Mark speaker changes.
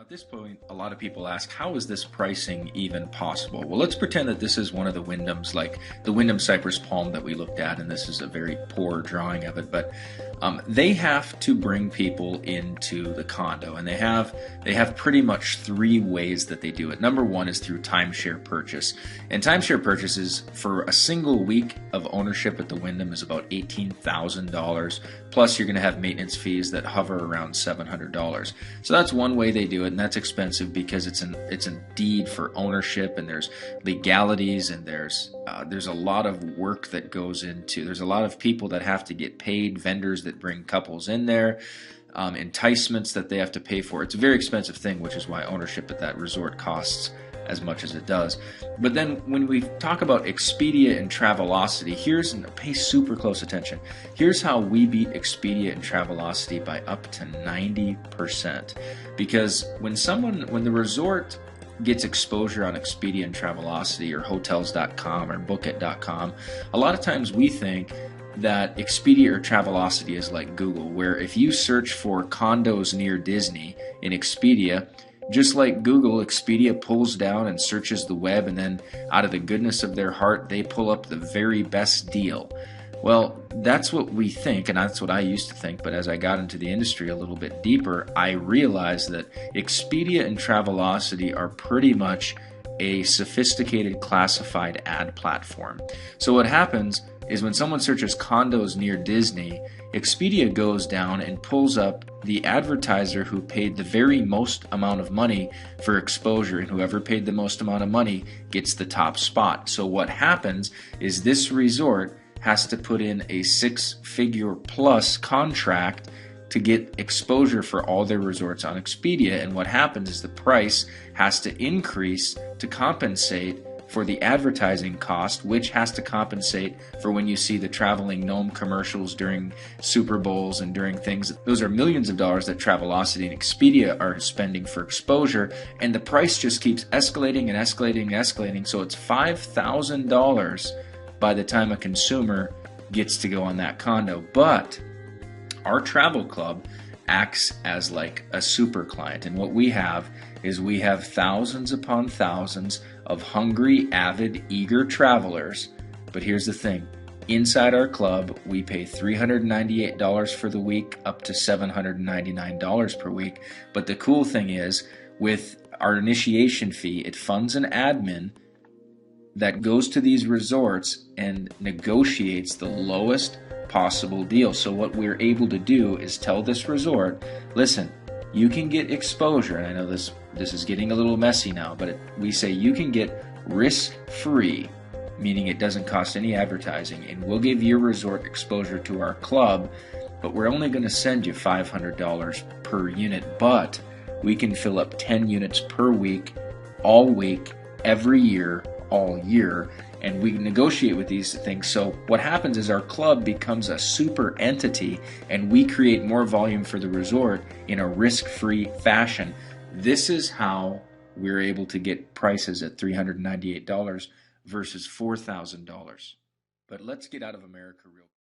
Speaker 1: Now, at this point, a lot of people ask, how is this pricing even possible? Well, let's pretend that this is one of the Wyndhams, like the Wyndham Cypress Palm that we looked at, and this is a very poor drawing of it, but they have to bring people into the condo, and they have pretty much three ways that they do it. Number one is through timeshare purchase, and timeshare purchases for a single week of ownership at the Wyndham is about $18,000, plus you're going to have maintenance fees that hover around $700. So that's one way they do it, and that's expensive because it's a deed for ownership, and there's legalities, and there's a lot of work that goes into. There's a lot of people that have to get paid, vendors that bring couples in there, enticements that they have to pay for. It's a very expensive thing, which is why ownership at that resort costs as much as it does. But then when we talk about Expedia and Travelocity, pay super close attention. Here's how we beat Expedia and Travelocity by up to 90%. Because when the resort gets exposure on Expedia and Travelocity or Hotels.com or Bookit.com, a lot of times we think that Expedia or Travelocity is like Google, where if you search for condos near Disney in Expedia, just like Google, Expedia pulls down and searches the web, and then out of the goodness of their heart, they pull up the very best deal. Well, that's what we think, and that's what I used to think, but as I got into the industry a little bit deeper, I realized that Expedia and Travelocity are pretty much a sophisticated classified ad platform. So what happens is when someone searches condos near Disney, Expedia goes down and pulls up the advertiser who paid the very most amount of money for exposure, and whoever paid the most amount of money gets the top spot. So what happens is this resort has to put in a six-figure plus contract to get exposure for all their resorts on Expedia, and what happens is the price has to increase to compensate for the advertising cost, which has to compensate for when you see the traveling gnome commercials during Super Bowls and during things. Those are millions of dollars that Travelocity and Expedia are spending for exposure, and the price just keeps escalating and escalating and escalating, so it's $5,000 by the time a consumer gets to go on that condo. But our travel club acts as like a super client, and what we have thousands upon thousands of hungry, avid, eager travelers. But here's the thing. Inside our club, we pay $398 for the week up to $799 per week. But the cool thing is, with our initiation fee, it funds an admin that goes to these resorts and negotiates the lowest possible deal. So what we're able to do is tell this resort, listen, you can get exposure, and I know this is getting a little messy now, but we say you can get risk-free, meaning it doesn't cost any advertising, and we'll give your resort exposure to our club, but we're only going to send you $500 per unit, but we can fill up 10 units per week, all week, every year, all year, and we negotiate with these things. So what happens is our club becomes a super entity, and we create more volume for the resort in a risk-free fashion. This is how we're able to get prices at $398 versus $4,000. But let's get out of America real quick.